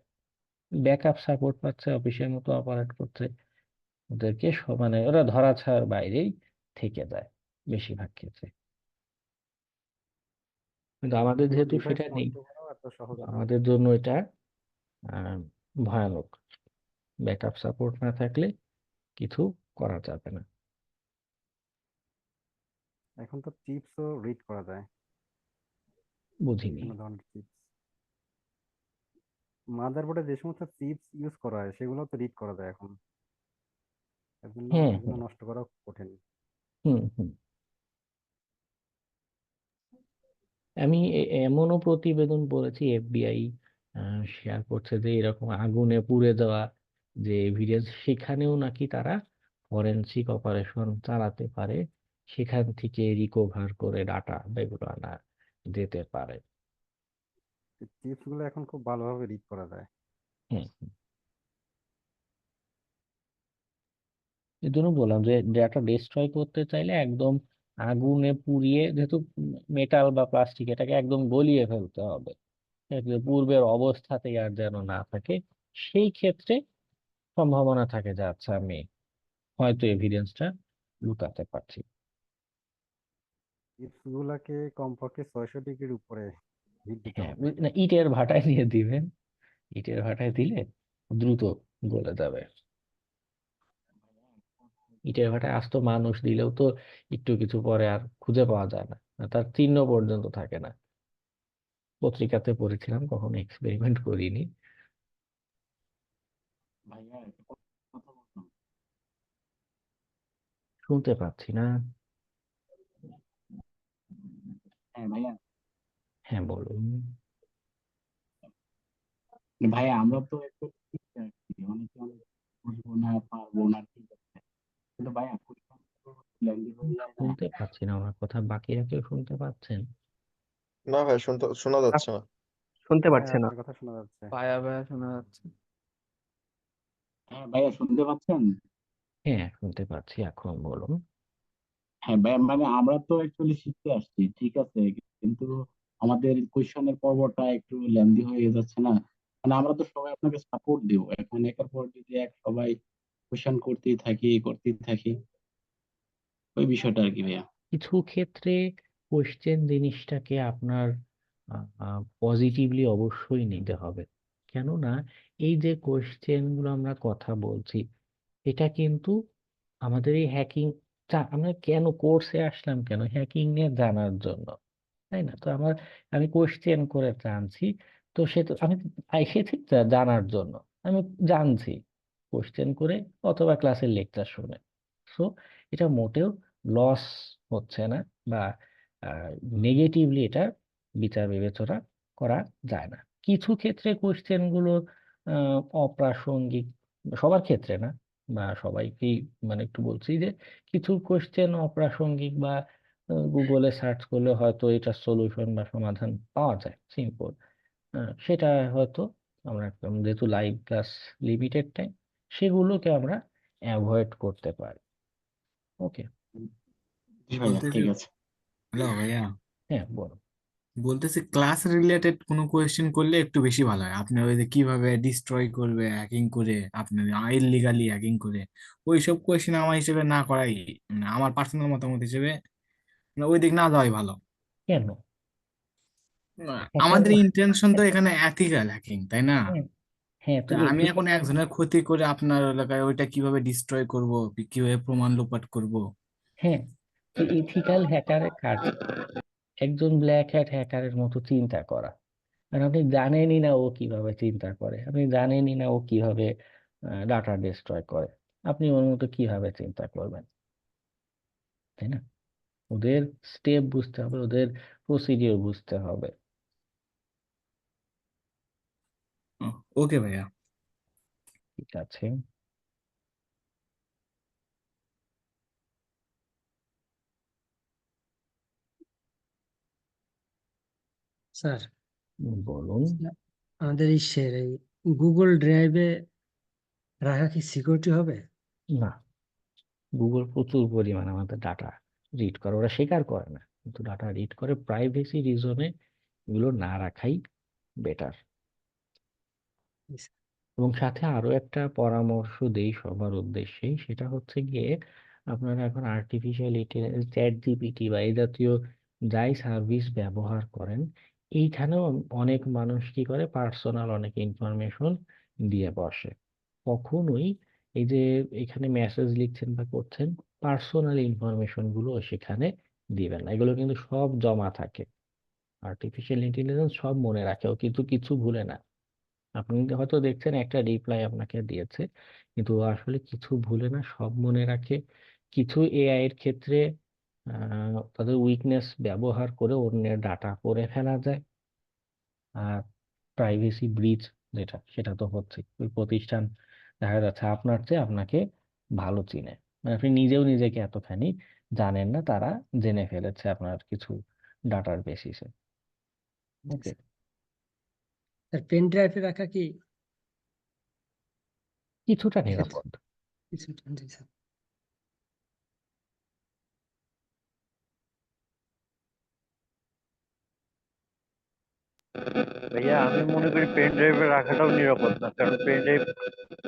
S6: ব্যাকআপ সাপোর্ট পাচ্ছে, অফিসের মতো অপারেট করছে। ওদেরকে মানে ওরা ধরাছোঁয়ার বাইরেই থেকে যায় বেশিরভাগ ক্ষেত্রে। কিন্তু আমাদের
S4: পুরো
S6: যেহেতু
S4: ডিভাইস
S6: সেটা নেই,
S4: নষ্ট করাও এত সহজ না।
S6: আমাদের জন্য এটা আহ, ভয়ানক। ব্যাকআপ সাপোর্ট না থাকলে কিছু করা যাবে না।
S4: এখন তো চিপসও রিড করা যায়,
S6: বুঝিনি।
S4: বিভিন্ন ধরনের চিপস। মাদারবোর্ডে যে সমস্ত চিপস ইউজ করা হয় সেগুলো তো রিড করা যায় এখন। এর জন্য
S6: হ্যাঁ,
S4: এগুলো
S6: হ্যাঁ।
S4: নষ্ট করা কঠিন।
S6: হুম, হুম। আমি এমনও প্রতিবেদন পড়েছি, এফবিআই শেয়ার করছে যে এরকম আগুনে পুড়ে যাওয়া যে এভিডেন্স, সেখানেও নাকি তারা ফরেনসিক অপারেশন চালাতে পারে, সেখান থেকে রিকভার করে ডাটা এগুলো আনা যেতে পারে।
S4: চিপস গুলো এখন খুব ভালোভাবে রিড করা যায়।
S6: হুম। এই জন্য বললাম যে ডাটা ডিস্ট্রয় করতে চাইলে একদম আগুনে পুড়িয়ে, যেহেতু মেটাল বা প্লাস্টিক, এটাকে একদম গলিয়ে ফেলতে হবে, যাতে পূর্বের অবস্থাতেই আর যেন না থাকে। সেই ক্ষেত্রে সম্ভাবনা থাকে যে আচ্ছা আমি হয়তো এভিডেন্সটা লুকাতে পারছি।
S4: চিপস গুলাকে কমপক্ষে 600 ডিগ্রির উপরে হিট দিতে
S6: হ্যাঁ,
S4: হবে।
S6: না, ইটের ভাটায় দিয়ে দিবেন, ইটের ভাটায় দিলে দ্রুত গলে যাবে। ইটের ভাটায় আস্ত মানুষ দিলেও তো একটু কিছু পরে আর খুঁজে পাওয়া যায় না, তার চিহ্ন পর্যন্ত থাকে না। পত্রিকাতে পড়েছিলাম, কখনো এক্সপেরিমেন্ট করিনি।
S10: ভাইয়া একটা কথা বলতাম।
S6: শুনতে পাচ্ছি না।
S10: হ্যাঁ ভাইয়া,
S6: হ্যাঁ, বলুন।
S10: ভাইয়া আমরা তো একটু শিখতে আসছি, অনেকে অনেক বুঝবো না, পারবো না, ঠিক আছে, কিন্তু ভাইয়া পরীক্ষা লেন্দি হয়ে যায় না?
S6: শুনতে পাচ্ছি না আমার কথা, বাকিরা কেউ শুনতে পাচ্ছেন?
S3: না ভাই, শোনা যাচ্ছে না।
S1: শুনতে
S4: হ্যাঁ,
S1: পারছে না।
S4: আপনার কথা শোনা যাচ্ছে।
S5: পায়া পায়া শোনা যাচ্ছে।
S10: হ্যাঁ ভাইয়া, শুনতে পাচ্ছেন?
S6: হ্যাঁ, শুনতে পাচ্ছি, এখন বলুন।
S10: হ্যাঁ ভাইয়া, মানে আমরা তো অ্যাকচুয়ালি শিখতে আসছি, ঠিক আছে, কিন্তু আমাদের কোয়েশ্চেনের পর্বটা একটু লেন্দি হয়ে যাচ্ছে না? মানে আমরা তো সবাই আপনাকে সাপোর্ট দিব, এখন একের পর যদি এক সবাই কোয়েশ্চেন করতেই থাকি, ওই বিষয়টা আর কি ভাইয়া।
S6: কিছু ক্ষেত্রে কোশ্চেন জিনিসটাকে আপনার পজিটিভলি অবশ্যই নিতে হবে। কেননা এই যে কোশ্চেন গুলো আমরা কথা বলছি, এটা কিন্তু আমাদের এই হ্যাকিং আমরা কেন কোর্সে আসলাম, কেন হ্যাকিং নিয়ে জানার জন্য, তাই না? তো আমি কোশ্চেন করে জানছি, তো সে তো আমি এসেছি জানার জন্য, আমি জানছি কোশ্চেন করে অথবা ক্লাসের লেকচার শুনে। সো এটা মোটেও লস হচ্ছে না, বা নেগেটিভলি এটা বিচার বিবেচনা করা যায় না। কিছু ক্ষেত্রে কোশ্চেন গুলো অপ্রাসঙ্গিক, সবার ক্ষেত্রে না, বা সবাইকেই, মানে একটু বলছি যে কিছু কোশ্চেন অপ্রাসঙ্গিক, বা গুগলে সার্চ করলে হয়তো এটা সলিউশন বা সমাধান পাওয়া যায় সিম্পল, সেটা হয়তো আমরা যেহেতু লাইভ ক্লাস লিমিটেড টাইম, সেগুলোকে আমরা অ্যাভয়েড করতে পারি। ওকে।
S10: জি ভাইয়া,
S5: বলতেছি,
S10: ঠিক আছে।
S5: হ্যালো ভাইয়া,
S6: হ্যাঁ, বলো।
S5: বলতেছি ক্লাস রিলেটেড কোনো কোয়েশ্চেন করলে একটু বেশি ভালো হয়। আপনার ওই যে কিভাবে ডিস্ট্রয় করবে হ্যাকিং করে, আপনার ইললিগালি হ্যাকিং করে, ওইসব কোয়েশ্চেন আমার হিসেবে না করাই, মানে আমার পার্সোনাল মতামত হিসেবে মানে ওই দিক না যাওয়াই ভালো।
S6: কেন? হ্যাকার,
S5: আমাদের ইন্টেনশন তো এখানে এথিক্যাল হ্যাকিং, তাই না?
S6: হ্যাঁ, হ্যাঁ,
S5: তো
S6: তো
S5: আমি
S6: এথিক্যাল,
S5: এখন একজনের ক্ষতি করে আপনার এলাকায় ওইটা কিভাবে ডিস্ট্রয় করব, কিভাবে প্রমাণ লোপাট করব?
S6: হ্যাঁ, তো এথিক্যাল হ্যাকারের কাজ একজন ব্ল্যাক হ্যাট হ্যাকারের মতো চিন্তা করা। আর আপনি জানেনই না ও কিভাবে চিন্তা করে, আপনি জানেনই না ও কিভাবে ডাটা ডিস্ট্রয় করে, আপনি ওর মতো কিভাবে চিন্তা করবেন, তাই না? ওদের স্টেপ বুঝতে হবে, ওদের প্রসিডিওর বুঝতে হবে।
S5: ওকে ভাইয়া।
S6: ঠিক আছে।
S11: স্যার,
S6: বলুন।
S11: আমাদের এই গুগল ড্রাইভে রাখা কি সিকিউরিটি হবে?
S6: না, গুগল প্রচুর পরিমাণে আমাদের ডাটা রিড করে, ওরা স্বীকার করে না, কিন্তু ডাটা রিড করে। প্রাইভেসি রিজনে এগুলো না রাখাই বেটার। এবং সাথে আরো একটা পরামর্শ দেই সবার উদ্দেশ্যেই, সেটা হচ্ছে গিয়ে আপনারা এখন আর্টিফিশিয়াল ইন্টেলিজেন্স, চ্যাট জিপিটি বা এই জাতীয় যাই সার্ভিস ব্যবহার করেন, এইখানেও অনেক মানুষ কি করে, পার্সোনাল অনেক ইনফরমেশন দিয়ে বসে। কখনোই এই যে এখানে মেসেজ লিখছেন বা করছেন, পার্সোনাল ইনফরমেশন গুলো সেখানে দিবেন না। এগুলো কিন্তু সব জমা থাকে, আর্টিফিশিয়াল ইন্টেলিজেন্স সব মনে রাখে, ও কিন্তু কিছু ভুলে না। আপনি হয়তো দেখছেন একটা রিপ্লাই আপনাকে দিয়েছে, কিন্তু ও আসলে কিছু ভুলে না, সব মনে রাখে। কিছু এআই এর ক্ষেত্রে তাদের উইকনেস ব্যবহার করে অন্যের ডাটা পড়ে ফেলা যায়। আর প্রাইভেসি ব্রিচ যেটা, সেটা তো হচ্ছে ওই প্রতিষ্ঠান দেখা যাচ্ছে আপনার চেয়ে আপনাকে ভালো চিনে, মানে আপনি নিজেও নিজেকে এতখানি জানেন না, তারা জেনে ফেলেছে আপনার কিছু ডাটার বেসিসে। ওকে।
S11: স্যার, পেন ড্রাইভে রাখা কি
S6: কিছুটা
S11: এক্ষেত্রে
S6: নিরাপদ।
S11: কিছু? জি স্যার।
S9: ভাইয়া, আমি মনে করি পেন ড্রাইভে রাখাটাও নিরাপদ না, কারণ পেন ড্রাইভ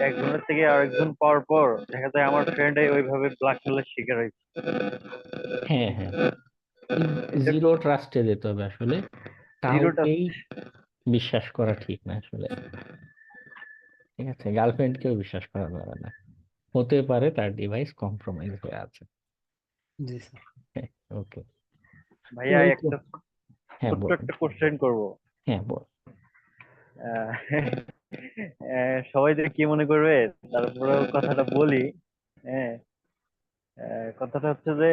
S9: একজনের থেকে আরেকজন পাওয়ার পর দেখা যায় আমার ফ্রেন্ডই ওইভাবে ব্ল্যাকমেলের শিকার হয়েছে।
S6: হ্যাঁ, হ্যাঁ,
S9: এটা
S6: জিরো ট্রাস্টে যেতে হবে আসলে,
S9: জিরোটা।
S6: কাউকেই বিশ্বাস করা ঠিক না আসলে। ঠিক আছে, গার্লফ্রেন্ডকেও বিশ্বাস করা যাবে না, হতে পারে তার ডিভাইস কম্প্রোমাইজ হয়ে আছে।
S11: জি স্যার।
S6: ওকে। তো
S9: ভাইয়া
S6: এই তো।
S9: একটা
S6: হ্যাঁ,
S9: ছোট্ট
S6: বলুন।
S9: একটা কোশ্চেন করবো।
S6: হ্যাঁ, বল।
S9: আহ, সবাই যে কি মনে করবে, তারপরেও কথাটা বলি। হ্যাঁ, কথাটা হচ্ছে যে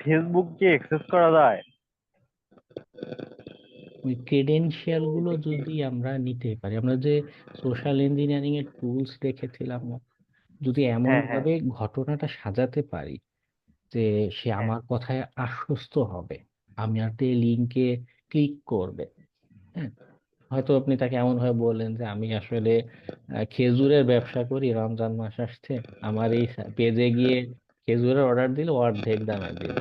S9: ফেসবুক কি অ্যাক্সেস করা যায়?
S6: ওই ক্রেডেনশিয়াল গুলো যদি আমরা নিতে পারি, আমরা যে সোশ্যাল ইঞ্জিনিয়ারিং এর টুলস দেখেছিলাম না, যদি এমন
S9: হ্যাঁ, হ্যাঁ,
S6: ভাবে ঘটনাটা সাজাতে পারি যে সে
S9: হ্যাঁ,
S6: আমার কথায় আশ্বস্ত হবে, আমি আর লিঙ্কে ক্লিক করবে। হ্যাঁ, হয়তো আপনি তাকে এমন ভাবে বললেন যে আমি আসলে খেজুরের ব্যবসা করি, রমজান মাস আসছে, আমার এই পেজে গিয়ে খেজুরের অর্ডার দিলে ও অর্ধেক দামে দিবে।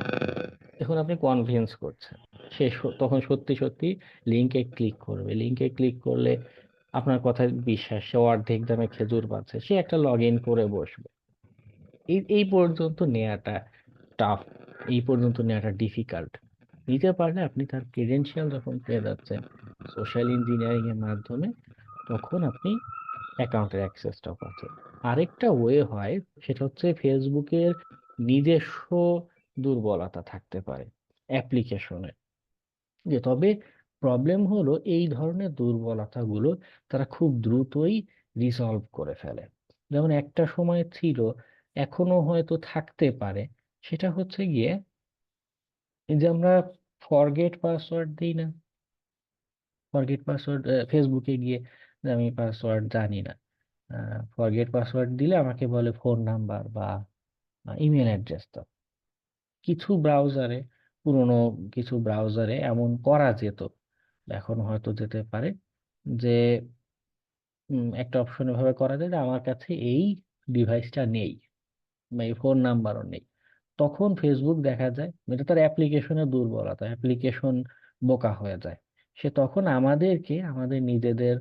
S6: দেখুন, আপনি কনভিন্স করছেন, সে তখন সত্যি সত্যি লিঙ্কে ক্লিক করবে। লিঙ্কে ক্লিক করলে আপনার কথায় বিশ্বাস, সে অর্ধেক দামে খেজুর পাচ্ছে, সে একটা লগ ইন করে বসবে। এই এই পর্যন্ত নেওয়াটা টাফ, এই পর্যন্ত নেওয়াটা ডিফিকাল্ট। নিতে পারলে আপনি তার ক্রেডেনশিয়াল যখন পেয়ে যাচ্ছেন সোশ্যাল ইঞ্জিনিয়ারিং এর মাধ্যমে, তখন আপনি অ্যাকাউন্টের অ্যাক্সেসটা পাচ্ছেন। আরেকটা ওয়ে হয়, সেটা হচ্ছে ফেসবুকের নিজস্ব দুর্বলতা থাকতে পারে অ্যাপ্লিকেশনে। যে তবে প্রবলেম হলো এই ধরনের দুর্বলতাগুলো তারা খুব দ্রুতই রিসলভ করে ফেলে। যেমন একটা সময় ছিল, এখনো হয়তো থাকতে পারে, সেটা হচ্ছে গিয়ে এই যে আমরা ফরগেট পাসওয়ার্ড দিই না, ফরগেট পাসওয়ার্ড ফেসবুকে গিয়ে যে আমি পাসওয়ার্ড জানি না, ফরগেট পাসওয়ার্ড দিলে আমাকে বলে ফোন নাম্বার বা ইমেল অ্যাড্রেস দাও। কিছু ব্রাউজারে, পুরোনো কিছু ব্রাউজারে এমন করা যেত, এখন হয়তো যেতে পারে, যে একটা অপশন এভাবে করা যায় যে আমার কাছে এই ডিভাইসটা নেই বা এই ফোন নাম্বারও নেই। তখন ফেসবুক দেখা যায়, এটা তার অ্যাপ্লিকেশনের দুর্বলতা, অ্যাপ্লিকেশন বোকা হয়ে যায়। সে তখন আমাদেরকে আমাদের নিজেদের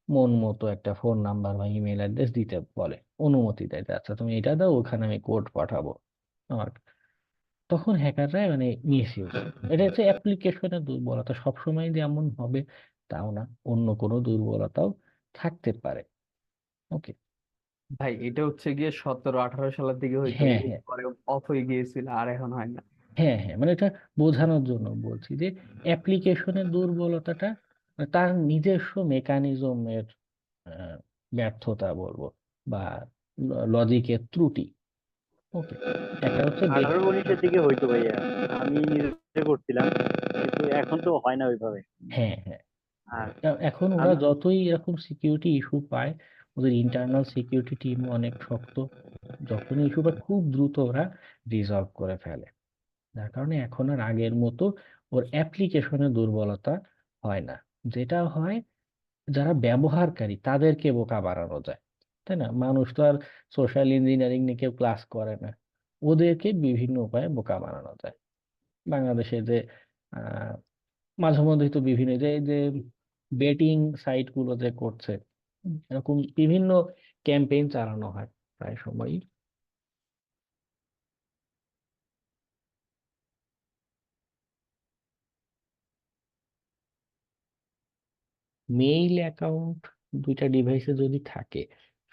S6: মন মতো একটা ফোন নাম্বার বা ইমেল অ্যাড্রেস দিতে বলে, অনুমতি দেয় যে আচ্ছা তুমি এটা দাও, ওখানে আমি কোড পাঠাবো আমার। তখন হ্যাকাররা মানে মিস ইউজ, এটা হচ্ছে অ্যাপ্লিকেশনের দুর্বলতা। সবসময় যে এমন হবে তাও না, অন্য কোনো দুর্বলতাও থাকতে পারে। ওকে।
S12: ভাই এটা হচ্ছে গিয়ে 17-18 সালের দিকে হইতো,
S6: হ্যাঁ হ্যাঁ
S12: পরে অফ হয়ে গিয়েছিল, আর এখন হয় না।
S6: হ্যাঁ হ্যাঁ, মানে এটা বোঝানোর জন্য বলছি যে অ্যাপ্লিকেশনের দুর্বলতাটা মানে তার নিজস্ব মেকানিজমের ব্যর্থতা বলবো, বা লজিকের ত্রুটি। ওকে। একটা হচ্ছে
S9: 18-19-এর দিকে হইতো ভাইয়া, আমি নিজে করছিলাম, কিন্তু এখন তো হয় না ওইভাবে।
S6: হ্যাঁ হ্যাঁ,
S9: আর
S6: এখন ওরা
S9: আমি
S6: যতই এরকম সিকিউরিটি ইস্যু পায়, ওদের ইন্টারনাল সিকিউরিটি টিম অনেক শক্ত, যখনই ইস্যু পায় খুব দ্রুত ওরা রিজলভ করে ফেলে। যার কারণে এখন আর আগের মতো ওর অ্যাপ্লিকেশনের দুর্বলতা হয় না। যেটা হয়, যারা ব্যবহারকারী তাদেরকে বোকা বানানো যায়, তাই না? মানুষ তো আর সোশ্যাল ইঞ্জিনিয়ারিং নিয়ে কেউ ক্লাস করে না, ওদেরকে বিভিন্ন উপায়ে বোকা বানানো যায়। বাংলাদেশে যে আহ মাঝে মধ্যেই তো বিভিন্ন যে বেটিং সাইট গুলো যে করছে, এরকম বিভিন্ন ক্যাম্পেইন চালানো হয় প্রায় সময়ই। মেইল অ্যাকাউন্ট দুইটা ডিভাইসে যদি থাকে,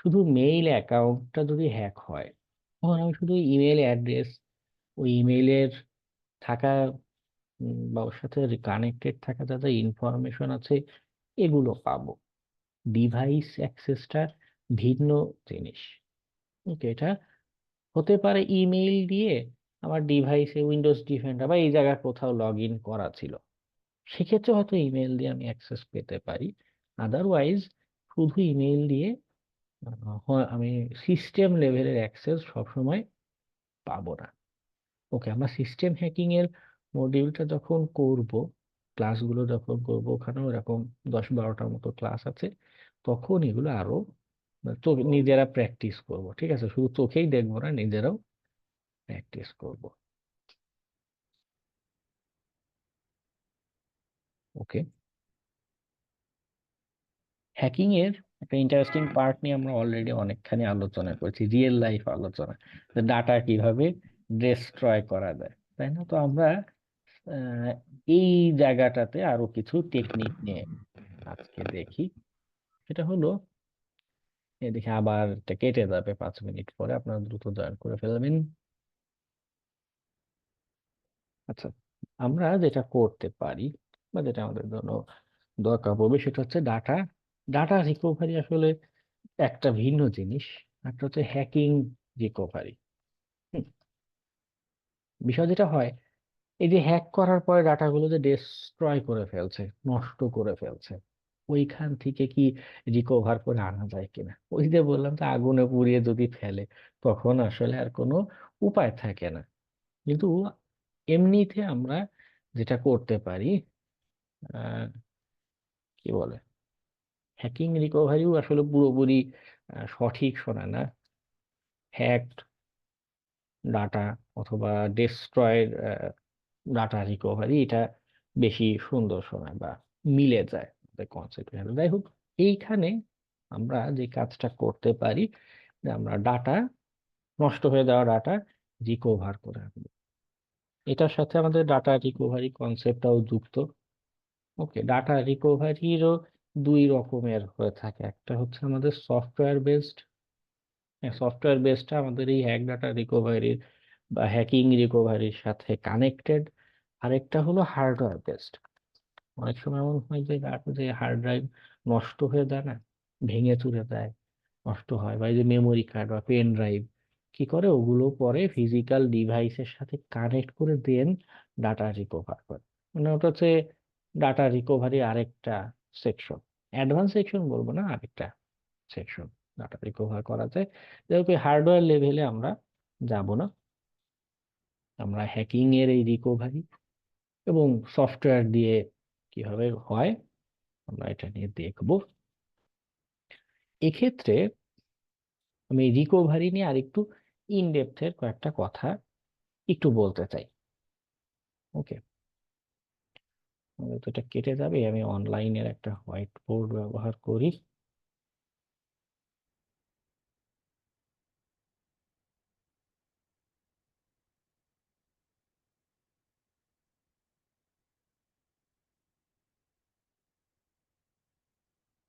S6: শুধু মেইল অ্যাকাউন্টটা যদি হ্যাক হয়, তখন আমি শুধু ইমেল অ্যাড্রেস, ওই ইমেইলের থাকা বা ওর সাথে কানেক্টেড থাকা যা যা ইনফরমেশন আছে এগুলো পাবো। ডিভাইস অ্যাক্সেসটা ভিন্ন জিনিস। ওকে, এটা হতে পারে ইমেইল দিয়ে আমার ডিভাইসে উইন্ডোজ ডিফেন্ডার বা এই জায়গায় কোথাও লগ ইন করা ছিল, সেক্ষেত্রে হয়তো ইমেল দিয়ে আমি অ্যাক্সেস পেতে পারি। আদারওয়াইজ শুধু ইমেল দিয়ে হয় আমি সিস্টেম লেভেলের অ্যাক্সেস সবসময় পাবো না। ওকে, আমরা সিস্টেম হ্যাকিং এর মডিউলটা যখন করব, ক্লাসগুলো যখন করব, ওখানেও এরকম 10-12টার মতো ক্লাস আছে, তখন এগুলো আরো তো নিজেরা প্র্যাকটিস করব। ঠিক আছে, শুধু চোখেই দেখবো না, নিজেরাও প্র্যাকটিস করব। ওকে। হ্যাকিং এর একটা ইন্টারেস্টিং পার্ট নিয়ে আমরা অলরেডি অনেকখানি আলোচনা করেছি, রিয়েল লাইফ আলোচনা, যে ডাটা কিভাবে ডিস্ট্রয় করা যায়, তাই না? তো আমরা আহ, এই জায়গাটাতে আরো কিছু টেকনিক নিয়ে আজকে দেখি। সেটা হলো, দেখি আবার এটা কেটে যাবে 5 মিনিট পরে, আপনারা দ্রুত জয়েন করে ফেলবেন। আচ্ছা, আমরা যেটা করতে পারি বা যেটা আমাদের জন্য দরকার পড়বে সেটা হচ্ছে ডাটা ডাটা রিকভারি। আসলে একটা ভিন্ন জিনিস, একটা হচ্ছে হ্যাকিং রিকভারি। বিষয় যেটা হয়, এই যে হ্যাক করার পরে ডাটাগুলো যে ডিস্ট্রয় করে ফেলছে, নষ্ট করে ফেলছে, ওইখান থেকে কি রিকভার করে আনা যায় কিনা। ওই যে বললাম যে আগুনে পুড়িয়ে যদি ফেলে, তখন আসলে আর কোনো উপায় থাকে না। কিন্তু এমনিতে আমরা যেটা করতে পারি, আহ কি বলে, হ্যাকিং রিকভারিও আসলে পুরোপুরি সঠিক শোনা না। হ্যাকড ডাটা অথবা ডিস্ট্রয়েড ডাটা রিকভারি, এটা বেশি সুন্দর শোনায় বা মিলে যায় কনসেপ্ট। যাই হোক, এইখানে আমরা যে কাজটা করতে পারি, যে আমরা ডাটা, নষ্ট হয়ে যাওয়া ডাটা রিকভার করে আনবো। এটার সাথে আমাদের ডাটা রিকভারি কনসেপ্টটাও যুক্ত। ওকে, ডাটা রিকভারিরও দুই রকমের হয়ে থাকে। একটা হচ্ছে আমাদের সফটওয়্যার বেসড, সফটওয়্যার বেসডটা আমাদের এই হ্যাক ডাটা রিকভারির বা হ্যাকিং রিকভারির সাথে কানেক্টেড, আরেকটা হলো হার্ডওয়্যার বেসড। অনেক সময় এমন হয় যে হার্ড ড্রাইভ নষ্ট হয়ে যায় না, ভেঙে চুরে যায়, নষ্ট হয়, বা এই যে মেমোরি কার্ড বা পেন ড্রাইভ কি করে, ওগুলো পরে ফিজিক্যাল ডিভাইসের সাথে কানেক্ট করে দেন ডাটা রিকভার করে। মানে ওটা হচ্ছে ডাটা রিকভারি আরেকটা সেকশন, অ্যাডভান্স সেকশন বলবো না, আরেকটা সেকশন ডাটা রিকভার করা যায়। যেহেতু হার্ডওয়্যার লেভেলে আমরা যাব না, আমরা হ্যাকিং এর এই রিকভারি এবং সফটওয়্যার দিয়ে কিভাবে হয় আমরা এটা নিয়ে দেখব। এক্ষেত্রে আমি রিকভারি নিয়ে আরেকটু ইনডেপথের কয়েকটা কথা একটু বলতে চাই। ওকে, তো এটা কেটে যাবে, আমি অনলাইনের একটা হোয়াইট বোর্ড ব্যবহার করি।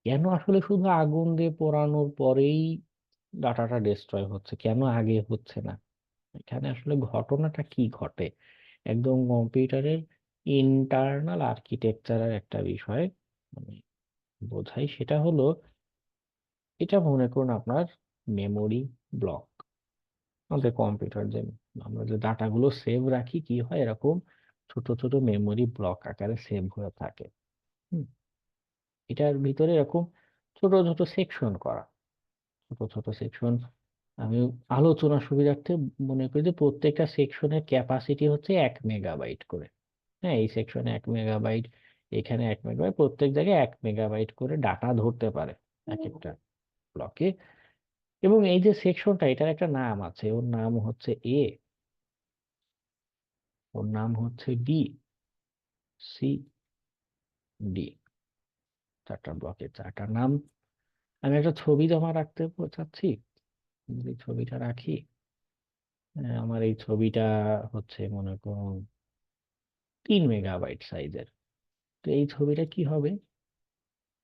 S6: কেন আসলে শুধু আগুন দিয়ে পোড়ানোর পরেই ডাটাটা ডিস্ট্রয় হচ্ছে, কেন আগে হচ্ছে না? এখানে আসলে ঘটনাটা কি ঘটে, একদম কম্পিউটারের ইন্টারনাল আর্কিটেকচারের একটা বিষয় মানে বোঝাই। সেটা হলো, এটা মনে করুন আপনার মেমোরি ব্লক। আমাদের কম্পিউটার যে আমরা যে ডাটাগুলো সেভ রাখি, কি হয়, এরকম ছোট ছোট মেমোরি ব্লক আকারে সেভ হয়ে থাকে। হুম, এটার ভিতরে এরকম ছোট ছোট সেকশন করা, ছোট ছোট সেকশন। আমি আলোচনার সুবিধার্থে মনে করি যে প্রত্যেকটা সেকশনের ক্যাপাসিটি হচ্ছে 1 মেগাবাইট করে। হ্যাঁ, এই সেকশনে 1 মেগাবাইট, এখানে 1 মেগাবাইট, প্রত্যেক জায়গায় 1 মেগাবাইট করে ডাটা ধরতে পারে এক একটা ব্লকে। এবং এই যে সেকশনটা, এটার একটা নাম আছে, ওর নাম হচ্ছে এ, ওর নাম হচ্ছে বি, সি, ডি। চারটা ব্লকের চারটা নাম। আমি একটা ছবি জমা রাখতে চাচ্ছি, যদি ছবিটা রাখি, আমার এই ছবিটা হচ্ছে মনে করুন 3 মেগাবাইট সাইজের। তো এই ছবিটা কি হবে,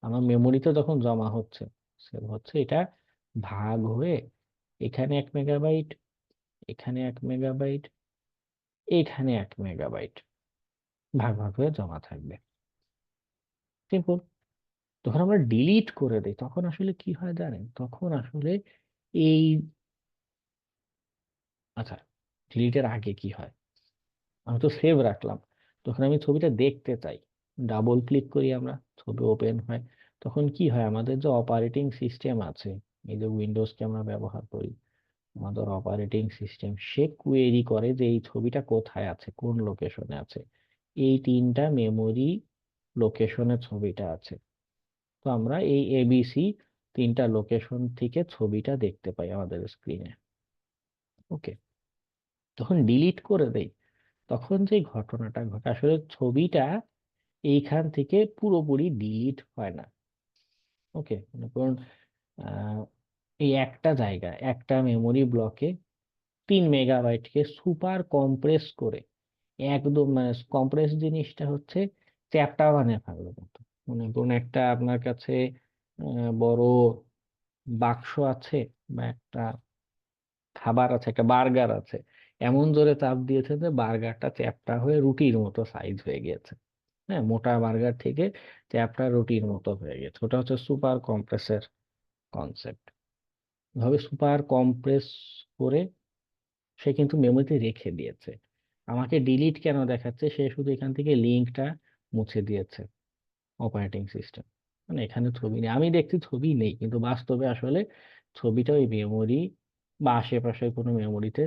S6: আমার মেমোরিতে যখন জমা হচ্ছে, সেভ হচ্ছে, এটা ভাগ হয়ে এখানে 1 মেগাবাইট, এখানে 1 মেগাবাইট, এখানে 1 মেগাবাইট ভাগ ভাগ হয়ে জমা থাকবে। সিম্পল। যখন আমরা ডিলিট করে দিই তখন আসলে কি হয় জানেন, তখন আসলে এই, আচ্ছা, ডিলিটের আগে কি হয়, আমি তো সেভ রাখলাম, তখন আমি ছবিটা দেখতে চাই, ডাবল ক্লিক করি আমরা, ছবি ওপেন হয়। তখন কি হয়, আমাদের যে অপারেটিং সিস্টেম আছে, এই যে উইন্ডোজকে আমরা ব্যবহার করি, আমাদের অপারেটিং সিস্টেম সে কোয়েরি করে যে এই ছবিটা কোথায় আছে, কোন লোকেশনে আছে, এই 3টা মেমোরি লোকেশনে ছবিটা আছে। তো আমরা এই এবিসি 3টা লোকেশন থেকে ছবিটা দেখতে পাই আমাদের স্ক্রিনে। ওকে, তখন ডিলিট করে দেই, তখন যে ঘটনাটা ঘটে, আসলে ছবিটা এইখান থেকে পুরোপুরি ডিলিট হয় না। ওকে, মনে করুন আহ, এই একটা জায়গা, একটা মেমোরি ব্লকে 3 মেগাবাইটকে সুপার কম্প্রেস করে একদম, মানে কম্প্রেস জিনিসটা হচ্ছে চ্যাপ্টা বানিয়ে ফেলার মতো। মনে করুন একটা আপনার কাছে বড় বাক্স আছে, বা একটা খাবার আছে, একটা বার্গার আছে, এমন জোরে চাপ দিয়েছে যে বার্গারটা চ্যাপ্টা হয়ে রুটির মতো সাইজ হয়ে গেছে। হ্যাঁ, মোটা বার্গার থেকে চ্যাপ্টা রুটির মতো হয়ে গেছে, ওটা হচ্ছে সুপার কম্প্রেসের কনসেপ্ট। ভাবে সুপার কম্প্রেস করে সে কিন্তু মেমোরিতে রেখে দিয়েছে। আমাকে ডিলিট কেন দেখাচ্ছে, সে শুধু এখান থেকে লিঙ্কটা মুছে দিয়েছে অপারেটিং সিস্টেম। মানে এখানে ছবি নেই, আমি দেখছি ছবি নেই, কিন্তু বাস্তবে আসলে ছবিটা ওই মেমোরি বা আশেপাশে কোনো মেমোরিতে